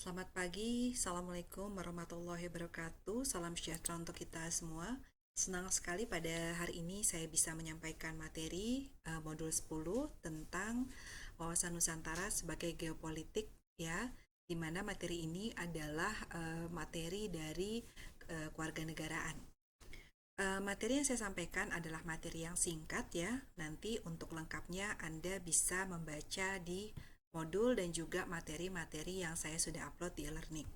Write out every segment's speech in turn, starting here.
Selamat pagi, Assalamualaikum warahmatullahi wabarakatuh. Salam sejahtera untuk kita semua. Senang sekali pada hari ini saya bisa menyampaikan materi modul 10 tentang wawasan Nusantara sebagai geopolitik, ya. Di mana materi ini adalah materi dari kewarganegaraan. Materi yang saya sampaikan adalah materi yang singkat, ya. Nanti untuk lengkapnya Anda bisa membaca di modul dan juga materi-materi yang saya sudah upload di e-learning.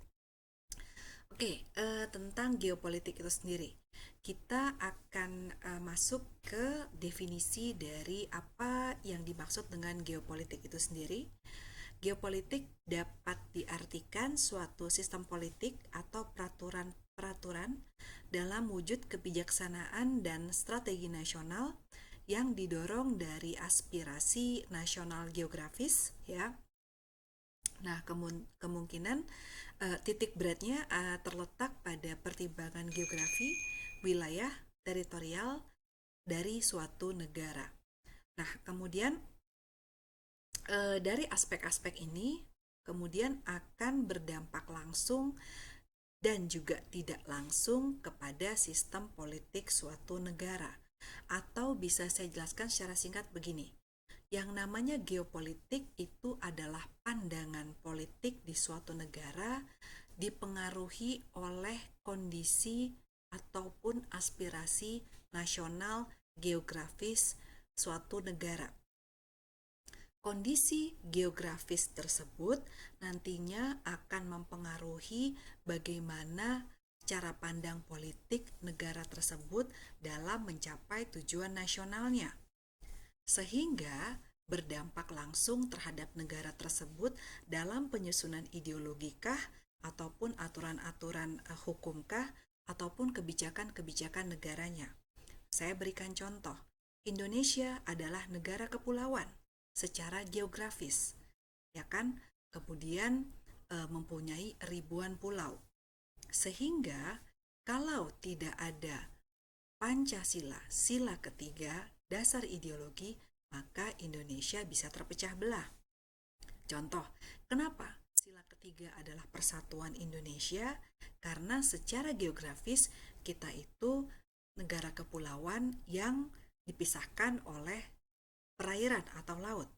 Oke, tentang geopolitik itu sendiri. Kita akan masuk ke definisi dari apa yang dimaksud dengan geopolitik itu sendiri. Geopolitik dapat diartikan suatu sistem politik atau peraturan-peraturan dalam wujud kebijaksanaan dan strategi nasional yang didorong dari aspirasi nasional geografis, ya. Nah, kemungkinan titik beratnya terletak pada pertimbangan geografi, wilayah, teritorial dari suatu negara. Nah, kemudian dari aspek-aspek ini kemudian akan berdampak langsung dan juga tidak langsung kepada sistem politik suatu negara. Atau bisa saya jelaskan secara singkat begini. Yang namanya geopolitik itu adalah pandangan politik di suatu negara dipengaruhi oleh kondisi ataupun aspirasi nasional geografis suatu negara. Kondisi geografis tersebut nantinya akan mempengaruhi bagaimana cara pandang politik negara tersebut dalam mencapai tujuan nasionalnya, sehingga berdampak langsung terhadap negara tersebut dalam penyusunan ideologikah ataupun aturan-aturan hukumkah ataupun kebijakan-kebijakan negaranya. Saya berikan contoh. Indonesia adalah negara kepulauan secara geografis, ya kan? Kemudian mempunyai ribuan pulau. Sehingga kalau tidak ada Pancasila, sila ketiga, dasar ideologi, maka Indonesia bisa terpecah belah. Contoh, kenapa sila ketiga adalah persatuan Indonesia? Karena secara geografis kita itu negara kepulauan yang dipisahkan oleh perairan atau laut.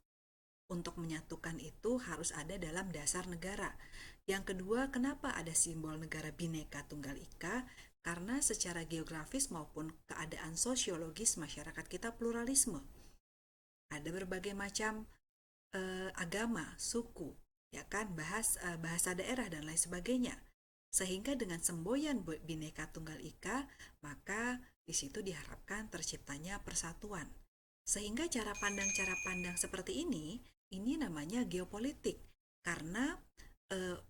Untuk menyatukan itu harus ada dalam dasar negara. Yang kedua, kenapa ada simbol negara Bhinneka Tunggal Ika? Karena secara geografis maupun keadaan sosiologis masyarakat kita pluralisme. Ada berbagai macam agama, suku, ya kan, bahasa daerah dan lain sebagainya. Sehingga dengan semboyan Bhinneka Tunggal Ika, maka di situ diharapkan terciptanya persatuan. Sehingga cara pandang seperti ini namanya geopolitik. Karena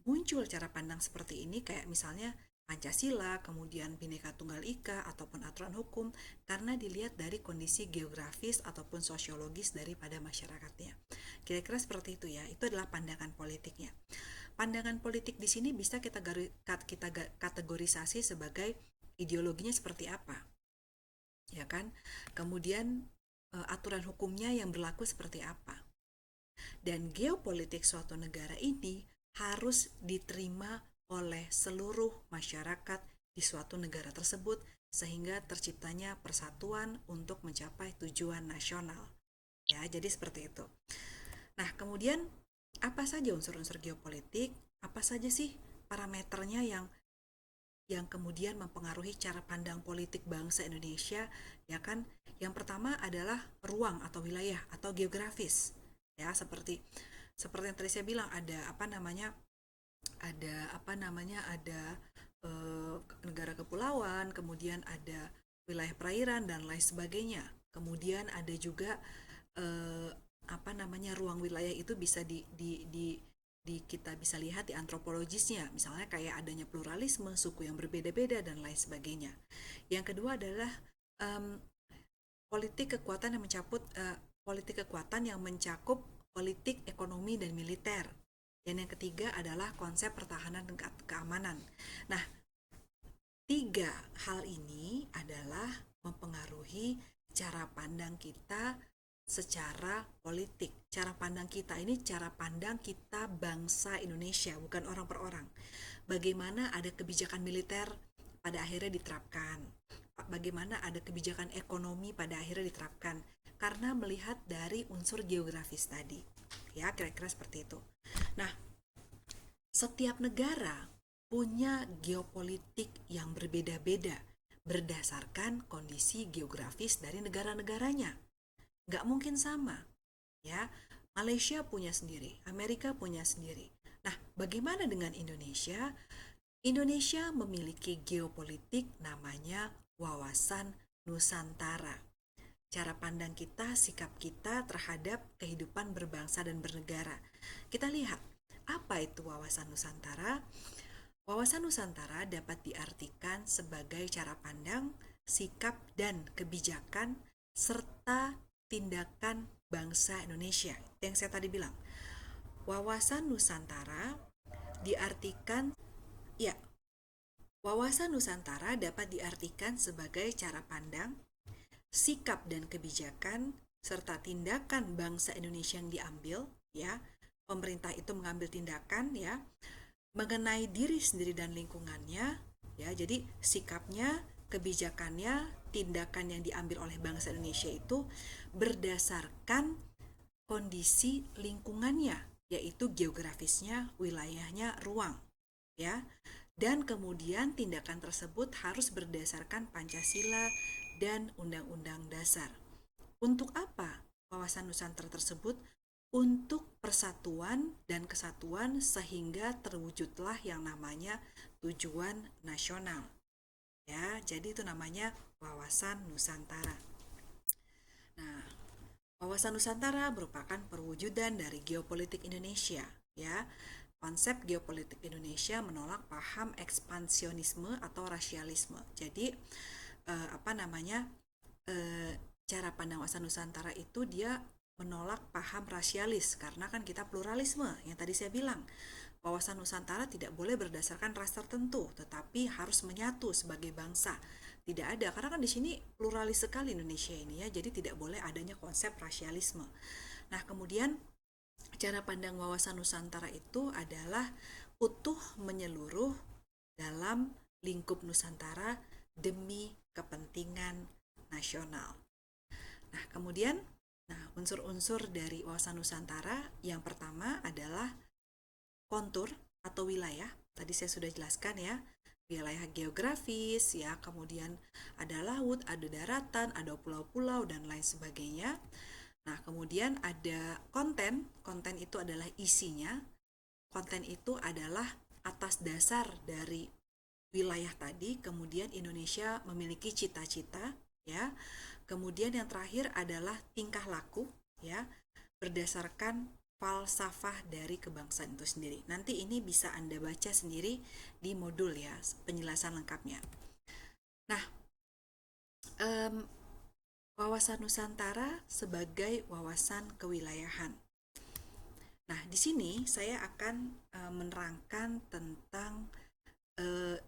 muncul cara pandang seperti ini kayak misalnya Pancasila, kemudian Bhinneka Tunggal Ika ataupun aturan hukum karena dilihat dari kondisi geografis ataupun sosiologis daripada masyarakatnya. Kira-kira seperti itu, ya. Itu adalah pandangan politiknya. Pandangan politik di sini bisa kita kategorisasi sebagai ideologinya seperti apa, ya kan? Kemudian aturan hukumnya yang berlaku seperti apa. Dan geopolitik suatu negara ini harus diterima oleh seluruh masyarakat di suatu negara tersebut sehingga terciptanya persatuan untuk mencapai tujuan nasional. Ya, jadi seperti itu. Nah, kemudian apa saja unsur-unsur geopolitik? Apa saja sih parameternya yang kemudian mempengaruhi cara pandang politik bangsa Indonesia, ya kan? Yang pertama adalah ruang atau wilayah atau geografis. Ya, seperti yang tadi saya bilang ada negara kepulauan, kemudian ada wilayah perairan dan lain sebagainya. Kemudian ada juga eh, ruang wilayah itu bisa kita bisa lihat di antropologisnya, misalnya kayak adanya pluralisme suku yang berbeda-beda dan lain sebagainya. Yang kedua adalah um, politik kekuatan yang mencakup politik ekonomi dan militer. Dan yang ketiga adalah konsep pertahanan dan keamanan. Nah, tiga hal ini adalah mempengaruhi cara pandang kita secara politik. Cara pandang kita ini cara pandang kita bangsa Indonesia, bukan orang per orang. Bagaimana ada kebijakan militer pada akhirnya diterapkan. Bagaimana ada kebijakan ekonomi pada akhirnya diterapkan. Karena melihat dari unsur geografis tadi. Ya, kira-kira seperti itu. Nah, setiap negara punya geopolitik yang berbeda-beda berdasarkan kondisi geografis dari negara-negaranya. Nggak mungkin sama, ya. Malaysia punya sendiri, Amerika punya sendiri. Nah, bagaimana dengan Indonesia? Indonesia memiliki geopolitik namanya wawasan Nusantara. Cara pandang kita, sikap kita terhadap kehidupan berbangsa dan bernegara. Kita lihat, apa itu wawasan Nusantara? Wawasan Nusantara dapat diartikan sebagai cara pandang, sikap, dan kebijakan, serta tindakan bangsa Indonesia. Yang saya tadi bilang, wawasan Nusantara diartikan, ya, wawasan Nusantara dapat diartikan sebagai cara pandang, sikap dan kebijakan, serta tindakan bangsa Indonesia yang diambil, ya. Pemerintah itu mengambil tindakan, ya, mengenai diri sendiri dan lingkungannya, ya. Jadi sikapnya, kebijakannya, tindakan yang diambil oleh bangsa Indonesia itu berdasarkan kondisi lingkungannya, yaitu geografisnya, wilayahnya, ruang, ya. Dan kemudian tindakan tersebut harus berdasarkan Pancasila dan Undang-Undang Dasar. Untuk apa wawasan Nusantara tersebut? Untuk persatuan dan kesatuan sehingga terwujudlah yang namanya tujuan nasional. Ya, jadi itu namanya wawasan Nusantara. Nah, wawasan Nusantara merupakan perwujudan dari geopolitik Indonesia, ya. Konsep geopolitik Indonesia menolak paham ekspansionisme atau rasialisme. Jadi cara pandang wawasan Nusantara itu dia menolak paham rasialis karena kan kita pluralisme yang tadi saya bilang. Wawasan Nusantara tidak boleh berdasarkan ras tertentu, tetapi harus menyatu sebagai bangsa. Tidak ada, karena kan di sini pluralis sekali Indonesia ini ya, jadi tidak boleh adanya konsep rasialisme. Nah, kemudian cara pandang wawasan Nusantara itu adalah utuh menyeluruh dalam lingkup Nusantara demi kepentingan nasional. Nah, kemudian unsur-unsur dari wawasan Nusantara yang pertama adalah kontur atau wilayah. Tadi saya sudah jelaskan ya, wilayah geografis ya, kemudian ada laut, ada daratan, ada pulau-pulau dan lain sebagainya. Nah, kemudian ada konten. Konten itu adalah isinya. Konten itu adalah atas dasar dari wilayah tadi, kemudian Indonesia memiliki cita-cita ya. Kemudian yang terakhir adalah tingkah laku ya, berdasarkan falsafah dari kebangsaan itu sendiri. Nanti ini bisa Anda baca sendiri di modul ya, penjelasan lengkapnya. Nah, wawasan Nusantara sebagai wawasan kewilayahan. Nah, di sini saya akan menerangkan tentang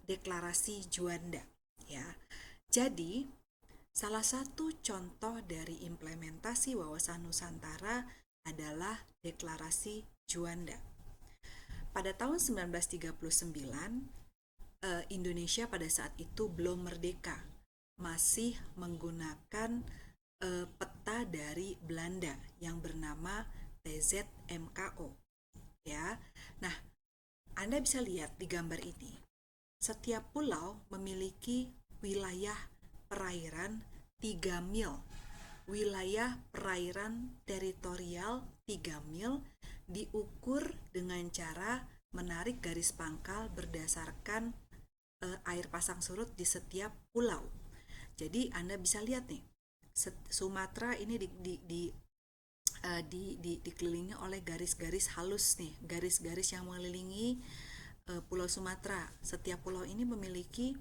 deklarasi Juanda ya. Jadi, salah satu contoh dari implementasi wawasan Nusantara adalah deklarasi Juanda. Pada tahun 1939, Indonesia pada saat itu belum merdeka, masih menggunakan peta dari Belanda yang bernama TZMKO. Ya, nah Anda bisa lihat di gambar ini, setiap pulau memiliki wilayah perairan 3 mil. Wilayah perairan teritorial 3 mil diukur dengan cara menarik garis pangkal berdasarkan air pasang surut di setiap pulau. Jadi Anda bisa lihat nih, Sumatera ini dikelilingi oleh garis-garis halus nih, garis-garis yang mengelilingi Pulau Sumatera. Setiap pulau ini memiliki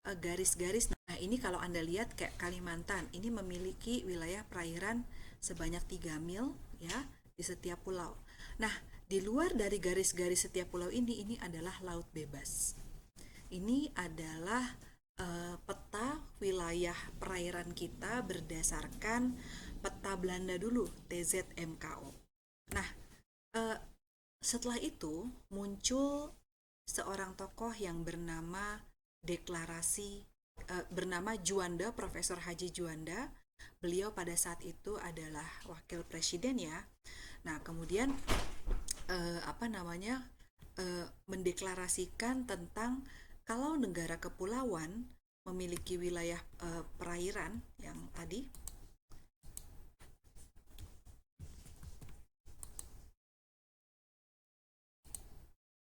garis-garis. Nah, ini kalau Anda lihat kayak Kalimantan, ini memiliki wilayah perairan sebanyak 3 mil ya di setiap pulau. Nah, di luar dari garis-garis setiap pulau ini adalah laut bebas. Ini adalah peta wilayah perairan kita berdasarkan peta Belanda dulu, TZMKO. Nah, eh, setelah itu muncul seorang tokoh yang bernama Juanda, Profesor Haji Juanda. Beliau pada saat itu adalah wakil presiden ya. Nah, kemudian mendeklarasikan tentang kalau negara kepulauan memiliki wilayah perairan yang tadi.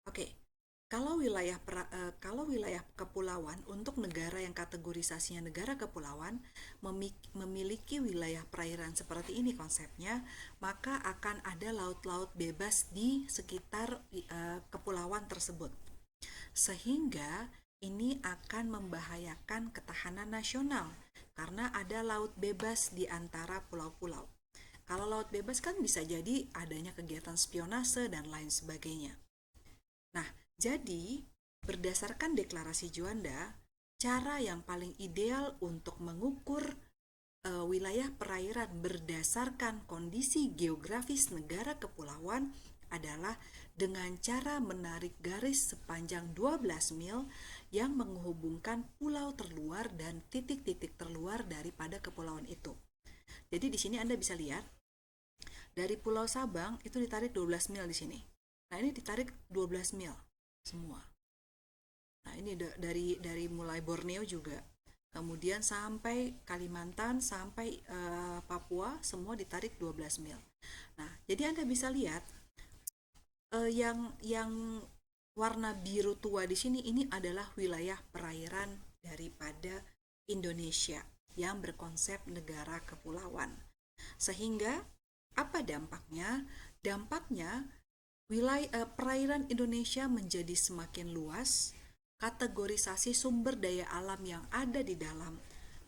Oke, kalau wilayah kepulauan untuk negara yang kategorisasinya negara kepulauan memiliki wilayah perairan seperti ini konsepnya, maka akan ada laut-laut bebas di sekitar kepulauan tersebut. Sehingga ini akan membahayakan ketahanan nasional karena ada laut bebas di antara pulau-pulau. Kalau laut bebas kan bisa jadi adanya kegiatan spionase dan lain sebagainya. Nah, jadi berdasarkan deklarasi Juanda, cara yang paling ideal untuk mengukur wilayah perairan berdasarkan kondisi geografis negara kepulauan adalah dengan cara menarik garis sepanjang 12 mil yang menghubungkan pulau terluar dan titik-titik terluar daripada kepulauan itu. Jadi di sini Anda bisa lihat dari Pulau Sabang itu ditarik 12 mil di sini. Nah, ini ditarik 12 mil semua. Nah, ini dari mulai Borneo juga. Kemudian sampai Kalimantan, sampai Papua, semua ditarik 12 mil. Nah, jadi Anda bisa lihat yang warna biru tua di sini ini adalah wilayah perairan daripada Indonesia yang berkonsep negara kepulauan. Sehingga apa dampaknya? Dampaknya perairan Indonesia menjadi semakin luas. Kategorisasi sumber daya alam yang ada di dalam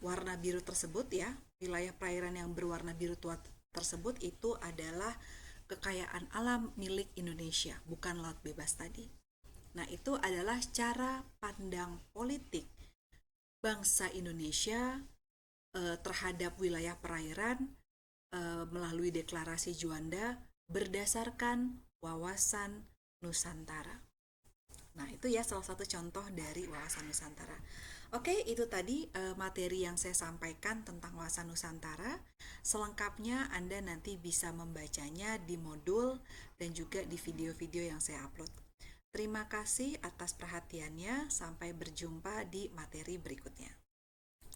warna biru tersebut ya, wilayah perairan yang berwarna biru tua tersebut itu adalah kekayaan alam milik Indonesia, bukan laut bebas tadi. Nah, itu adalah cara pandang politik bangsa Indonesia terhadap wilayah perairan melalui deklarasi Juanda berdasarkan wawasan Nusantara. Nah, itu ya salah satu contoh dari wawasan Nusantara. Oke, itu tadi materi yang saya sampaikan tentang wawasan Nusantara. Selengkapnya Anda nanti bisa membacanya di modul dan juga di video-video yang saya upload. Terima kasih atas perhatiannya. Sampai berjumpa di materi berikutnya.